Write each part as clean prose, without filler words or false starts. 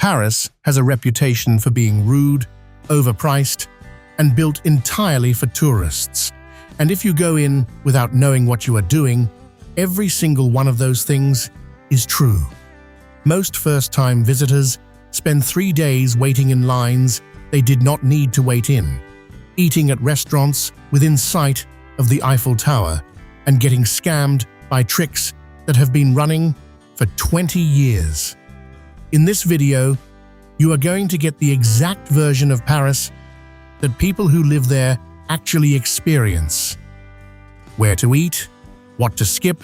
Paris has a reputation for being rude, overpriced, and built entirely for tourists. And if you go in without knowing what you are doing, every single one of those things is true. Most first-time visitors spend 3 days waiting in lines they did not need to wait in, eating at restaurants within sight of the Eiffel Tower, and getting scammed by tricks that have been running for 20 years. In this video, you are going to get the exact version of Paris that people who live there actually experience. Where to eat, what to skip,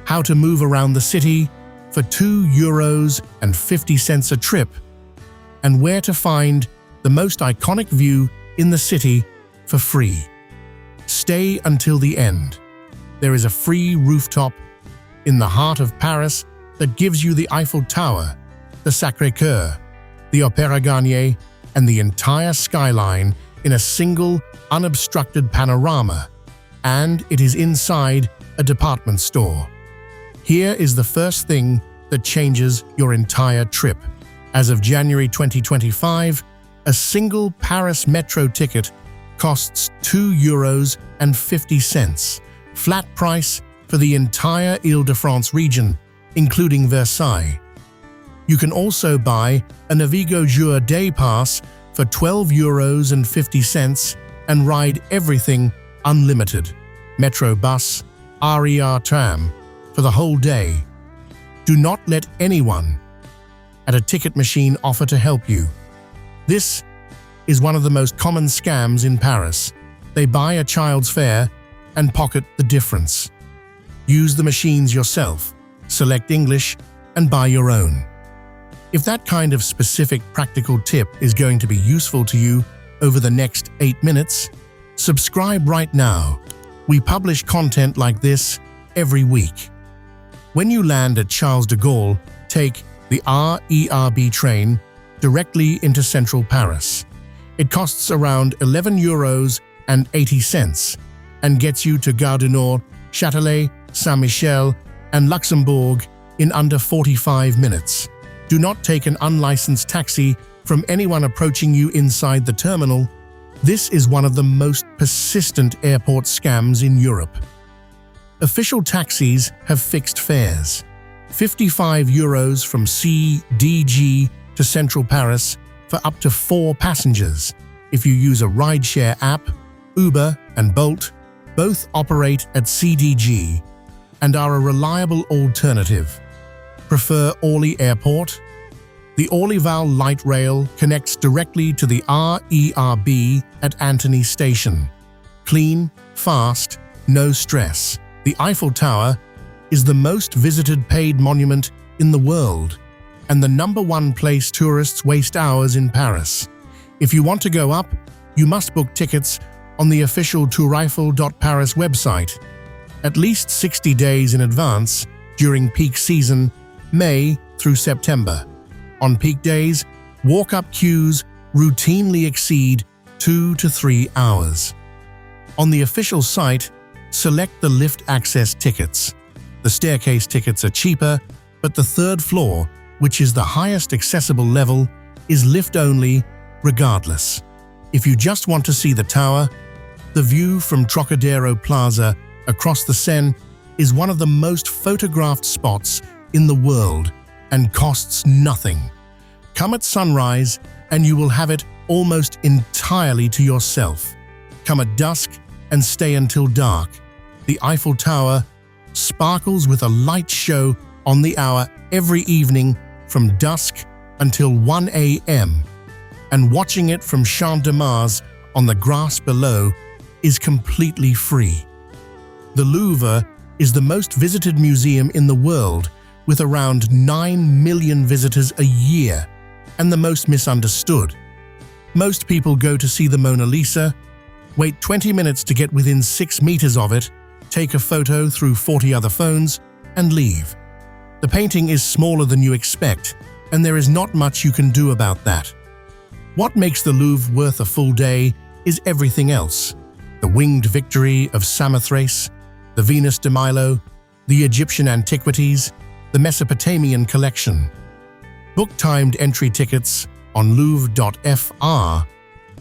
how to move around the city for €2.50 a trip, and where to find the most iconic view in the city for free. Stay until the end. There is a free rooftop in the heart of Paris that gives you the Eiffel Tower, the Sacré-Cœur, the Opéra Garnier, and the entire skyline in a single, unobstructed panorama, and it is inside a department store. Here is the first thing that changes your entire trip. As of January 2025, a single Paris metro ticket costs €2.50, flat price for the entire Île-de-France region, including Versailles. You can also buy a Navigo Jour day pass for €12.50 and ride everything unlimited, metro bus, RER tram, for the whole day. Do not let anyone at a ticket machine offer to help you. This is one of the most common scams in Paris. They buy a child's fare and pocket the difference. Use the machines yourself, select English, and buy your own. If that kind of specific practical tip is going to be useful to you over the next 8 minutes, subscribe right now. We publish content like this every week. When you land at Charles de Gaulle, take the RERB train directly into central Paris. It costs around €11.80 and gets you to Gare du Nord, Châtelet, Saint-Michel, and Luxembourg in under 45 minutes. Do not take an unlicensed taxi from anyone approaching you inside the terminal. This is one of the most persistent airport scams in Europe. Official taxis have fixed fares. €55 from CDG to central Paris for up to 4 passengers. If you use a rideshare app, Uber and Bolt both operate at CDG and are a reliable alternative. Prefer Orly Airport? The Orly-Val light rail connects directly to the RERB at Antony Station. Clean, fast, no stress. The Eiffel Tower is the most visited paid monument in the world and the #1 place tourists waste hours in Paris. If you want to go up, you must book tickets on the official toureiffel.paris website at least 60 days in advance during peak season, May through September. On peak days, walk-up queues routinely exceed 2 to 3 hours. On the official site, select the lift access tickets. The staircase tickets are cheaper, but the third floor, which is the highest accessible level, is lift-only regardless. If you just want to see the tower, the view from Trocadero Plaza across the Seine is one of the most photographed spots in the world and costs nothing. Come at sunrise and you will have it almost entirely to yourself. Come at dusk and stay until dark. The Eiffel Tower sparkles with a light show on the hour every evening from dusk until 1 a.m. and watching it from Champ de Mars on the grass below is completely free. The Louvre is the most visited museum in the world with around 9 million visitors a year and the most misunderstood. Most people go to see the Mona Lisa, wait 20 minutes to get within 6 meters of it, take a photo through 40 other phones, and leave. The painting is smaller than you expect, and there is not much you can do about that. What makes the Louvre worth a full day is everything else. The winged victory of Samothrace, the Venus de Milo, the Egyptian antiquities, the Mesopotamian collection. Book timed entry tickets on louvre.fr.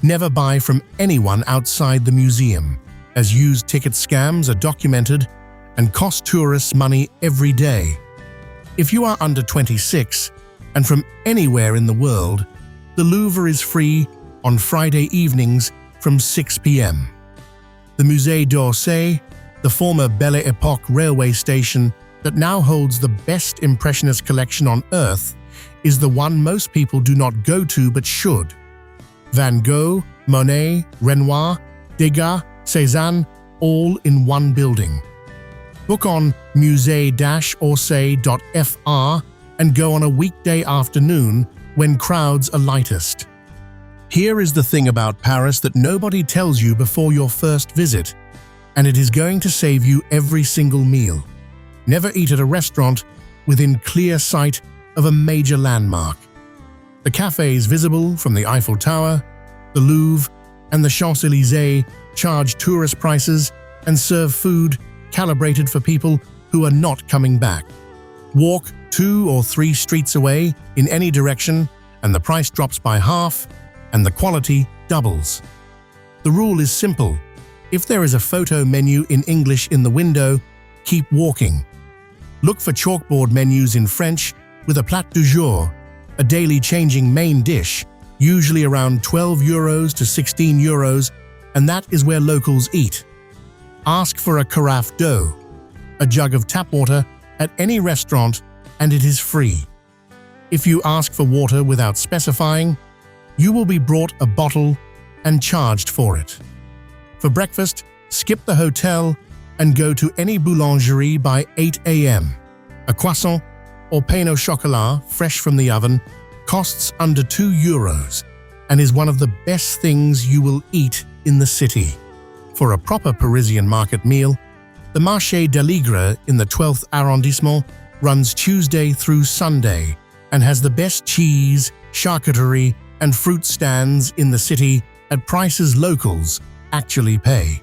Never buy from anyone outside the museum, as used ticket scams are documented and cost tourists money every day. If you are under 26 and from anywhere in the world, the Louvre is free on Friday evenings from 6 p.m. The Musée d'Orsay, the former Belle Époque railway station that now holds the best Impressionist collection on Earth, is the one most people do not go to but should. Van Gogh, Monet, Renoir, Degas, Cézanne, all in one building. Book on musée-orsay.fr and go on a weekday afternoon when crowds are lightest. Here is the thing about Paris that nobody tells you before your first visit, and it is going to save you every single meal. Never eat at a restaurant within clear sight of a major landmark. The cafes visible from the Eiffel Tower, the Louvre, and the Champs-Élysées charge tourist prices and serve food calibrated for people who are not coming back. Walk 2 or 3 streets away in any direction and the price drops by half and the quality doubles. The rule is simple. If there is a photo menu in English in the window, keep walking. Look for chalkboard menus in French with a plat du jour, a daily changing main dish, usually around €12 to €16, and that is where locals eat. Ask for a carafe d'eau, a jug of tap water, at any restaurant, and it is free. If you ask for water without specifying, you will be brought a bottle and charged for it. For breakfast, skip the hotel and go to any boulangerie by 8 a.m. A croissant or pain au chocolat, fresh from the oven, costs under €2 and is one of the best things you will eat in the city. For a proper Parisian market meal, the Marché d'Aligre in the 12th arrondissement runs Tuesday through Sunday and has the best cheese, charcuterie, and fruit stands in the city at prices locals actually pay.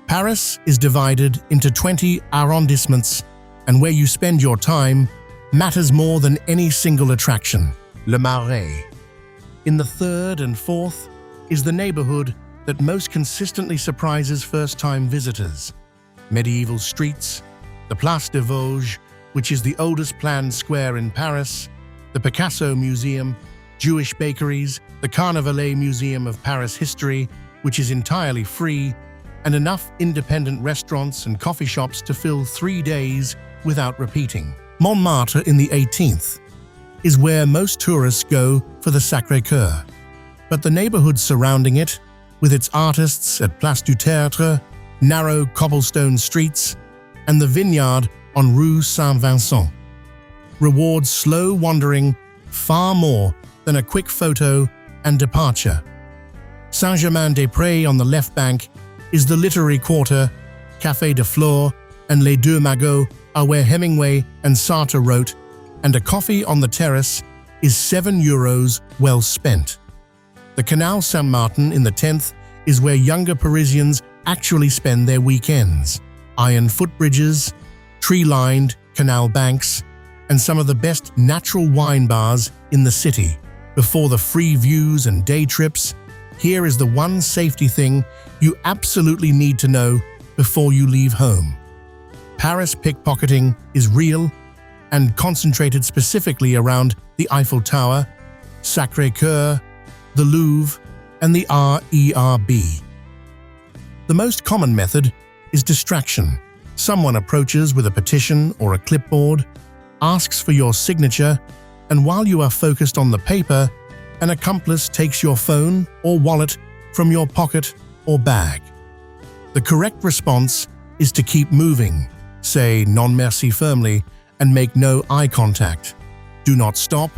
Paris is divided into 20 arrondissements, and where you spend your time matters more than any single attraction. Le Marais. In the 3rd and 4th is the neighborhood that most consistently surprises first-time visitors. Medieval streets, the Place des Vosges, which is the oldest planned square in Paris, the Picasso Museum, Jewish bakeries, the Carnavalet Museum of Paris History, which is entirely free, and enough independent restaurants and coffee shops to fill 3 days without repeating. Montmartre in the 18th is where most tourists go for the Sacré-Cœur, but the neighborhood surrounding it, with its artists at Place du Théâtre, narrow cobblestone streets, and the vineyard on Rue Saint-Vincent, rewards slow wandering far more than a quick photo and departure. Saint-Germain-des-Prés on the left bank is the literary quarter. Café de Flore and Les Deux Magots are where Hemingway and Sartre wrote, and a coffee on the terrace is €7 well spent. The Canal Saint-Martin in the 10th is where younger Parisians actually spend their weekends. Iron footbridges, tree-lined canal banks, and some of the best natural wine bars in the city. Before the free views and day trips, here is the one safety thing you absolutely need to know before you leave home. Paris pickpocketing is real and concentrated specifically around the Eiffel Tower, Sacré-Cœur, the Louvre, and the RERB. The most common method is distraction. Someone approaches with a petition or a clipboard, asks for your signature, and while you are focused on the paper, an accomplice takes your phone or wallet from your pocket or bag. The correct response is to keep moving, say non merci firmly, and make no eye contact. Do not stop,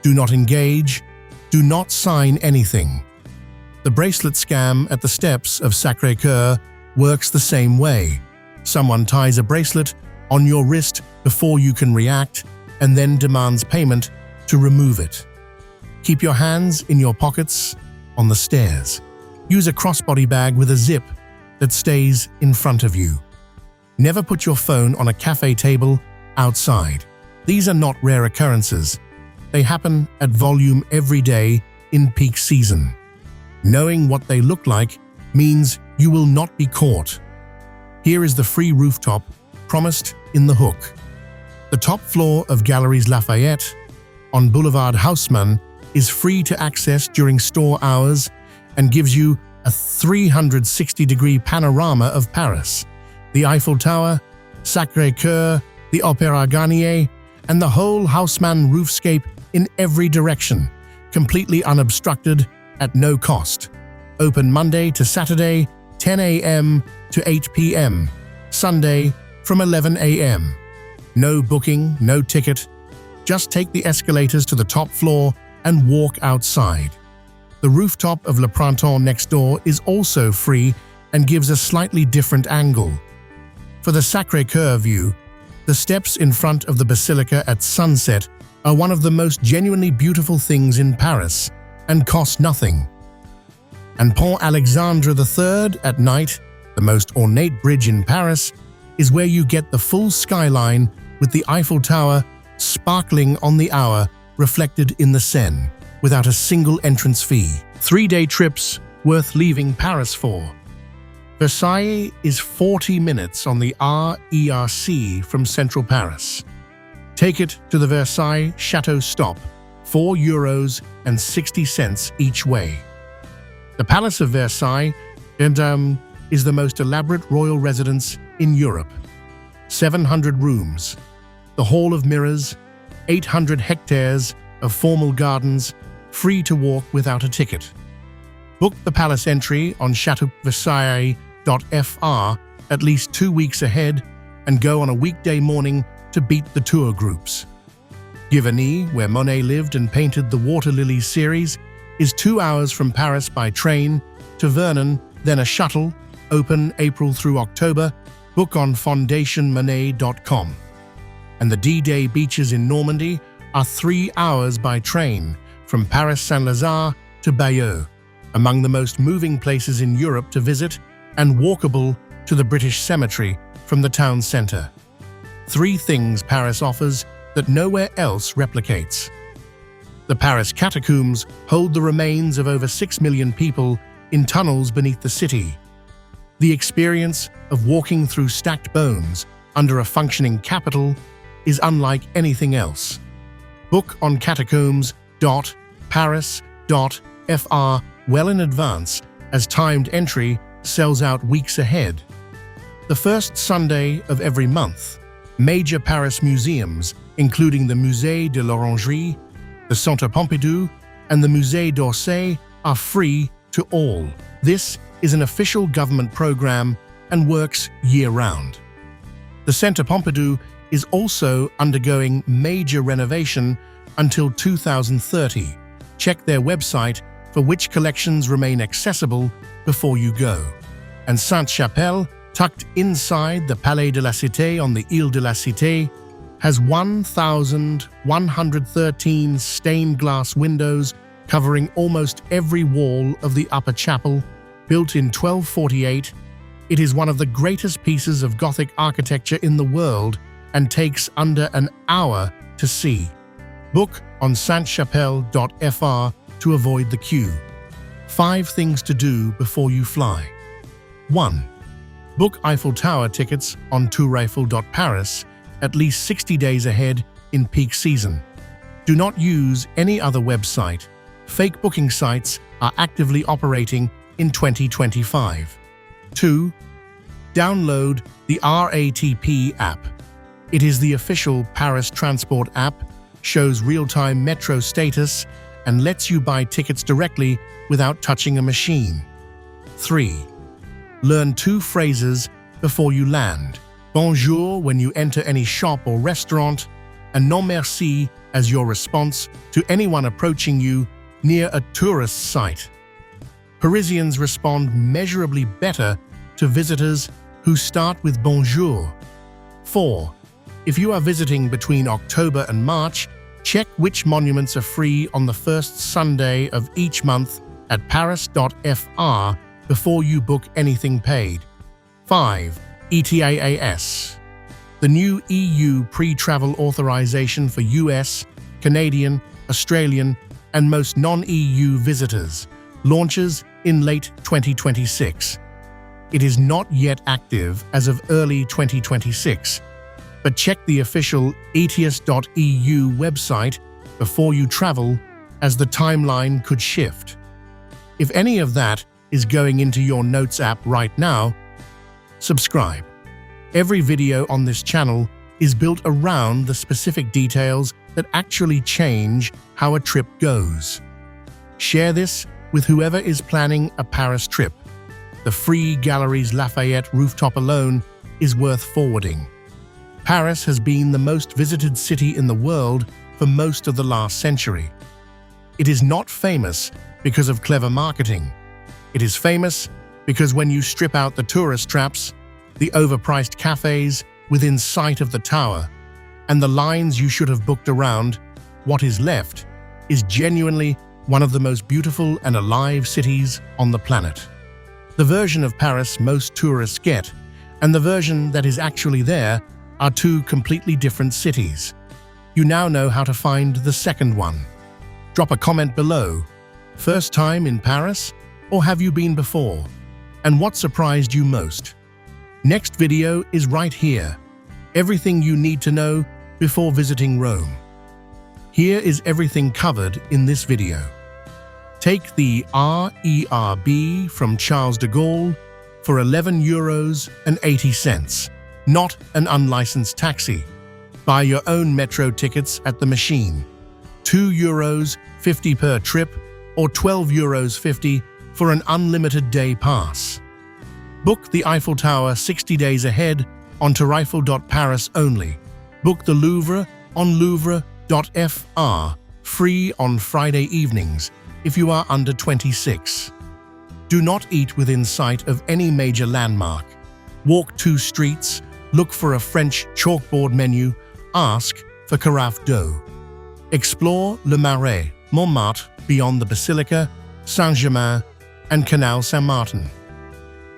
do not engage, do not sign anything. The bracelet scam at the steps of Sacré-Cœur works the same way. Someone ties a bracelet on your wrist before you can react and then demands payment to remove it. Keep your hands in your pockets on the stairs. Use a crossbody bag with a zip that stays in front of you. Never put your phone on a cafe table outside. These are not rare occurrences. They happen at volume every day in peak season. Knowing what they look like means you will not be caught. Here is the free rooftop promised in the hook. The top floor of Galeries Lafayette on Boulevard Haussmann is free to access during store hours and gives you a 360-degree panorama of Paris, the Eiffel Tower, Sacré-Cœur, the Opéra Garnier, and the whole Haussmann roofscape in every direction, completely unobstructed at no cost. Open Monday to Saturday, 10 a.m. to 8 p.m., Sunday from 11 a.m. No booking, no ticket. Just take the escalators to the top floor and walk outside. The rooftop of Le Printemps next door is also free and gives a slightly different angle. For the Sacré-Cœur view, the steps in front of the Basilica at sunset are one of the most genuinely beautiful things in Paris and cost nothing. And Pont Alexandre III at night, the most ornate bridge in Paris, is where you get the full skyline with the Eiffel Tower sparkling on the hour reflected in the Seine, without a single entrance fee. 3-day trips worth leaving Paris for. Versailles is 40 minutes on the RERC from central Paris. Take it to the Versailles Chateau stop, €4.60 each way. The Palace of Versailles is the most elaborate royal residence in Europe. 700 rooms, the Hall of Mirrors, 800 hectares of formal gardens, free to walk without a ticket. Book the palace entry on chateauversailles.fr at least 2 weeks ahead and go on a weekday morning to beat the tour groups. Giverny, where Monet lived and painted the Water Lilies series, is 2 hours from Paris by train to Vernon, then a shuttle, open April through October. Book on fondationmonet.com. And the D-Day beaches in Normandy are 3 hours by train from Paris Saint-Lazare to Bayeux, among the most moving places in Europe to visit and walkable to the British Cemetery from the town centre. 3 things Paris offers that nowhere else replicates. The Paris catacombs hold the remains of over 6 million people in tunnels beneath the city. The experience of walking through stacked bones under a functioning capital is unlike anything else. Book on catacombs.paris.fr well in advance, as timed entry sells out weeks ahead. The first Sunday of every month, major Paris museums, including the Musée de l'Orangerie, the Centre Pompidou, and the Musée d'Orsay, are free to all. This is an official government program and works year-round. The Centre Pompidou is also undergoing major renovation until 2030. Check their website for which collections remain accessible before you go. And Sainte-Chapelle, tucked inside the Palais de la Cité on the Ile de la Cité, has 1,113 stained glass windows covering almost every wall of the upper chapel. Built in 1248, it is one of the greatest pieces of Gothic architecture in the world and takes under an hour to see. Book on saintechapelle.fr to avoid the queue. 5 things to do before you fly. 1. Book Eiffel Tower tickets on toureiffel.paris at least 60 days ahead in peak season. Do not use any other website. Fake booking sites are actively operating in 2025. 2. Download the RATP app. It is the official Paris transport app, shows real-time metro status, and lets you buy tickets directly without touching a machine. 3. Learn 2 phrases before you land. Bonjour when you enter any shop or restaurant, and non merci as your response to anyone approaching you near a tourist site. Parisians respond measurably better to visitors who start with bonjour. 4. If you are visiting between October and March, check which monuments are free on the first Sunday of each month at paris.fr before you book anything paid. 5. ETAAS. The new EU pre-travel authorization for US, Canadian, Australian, and most non-EU visitors, launches in late 2026. It is not yet active as of early 2026, but check the official etias.eu website before you travel, as the timeline could shift. If any of that is going into your Notes app right now, subscribe. Every video on this channel is built around the specific details that actually change how a trip goes. Share this with whoever is planning a Paris trip. The free Galeries Lafayette rooftop alone is worth forwarding. Paris has been the most visited city in the world for most of the last century. It is not famous because of clever marketing. It is famous because when you strip out the tourist traps, the overpriced cafes within sight of the tower, and the lines you should have booked around, what is left is genuinely one of the most beautiful and alive cities on the planet. The version of Paris most tourists get, and the version that is actually there, are two completely different cities. You now know how to find the second one. Drop a comment below. First time in Paris, or have you been before? And what surprised you most? Next video is right here. Everything you need to know before visiting Rome. Here is everything covered in this video. Take the RERB from Charles de Gaulle for €11.80, not an unlicensed taxi. Buy your own metro tickets at the machine. €2.50 per trip or €12.50 for an unlimited day pass. Book the Eiffel Tower 60 days ahead on tarifal.paris only. Book the Louvre on louvre.fr, free on Friday evenings if you are under 26. Do not eat within sight of any major landmark. Walk 2 streets, look for a French chalkboard menu, ask for carafe d'eau. Explore Le Marais, Montmartre beyond the Basilica, Saint-Germain, and Canal Saint-Martin.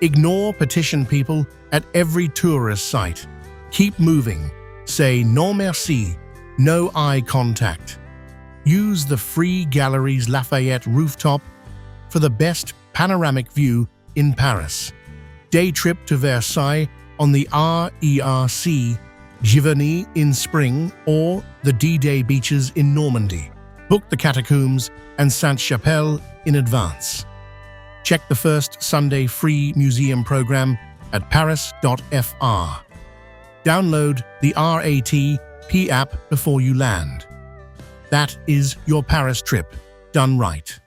Ignore petition people at every tourist site. Keep moving. Say non merci, no eye contact. Use the free Galeries Lafayette rooftop for the best panoramic view in Paris. Day trip to Versailles on the RERC, Giverny in spring, or the D-Day beaches in Normandy. Book the Catacombs and Sainte-Chapelle in advance. Check the first Sunday free museum program at paris.fr. Download the RATP app before you land. That is your Paris trip done right.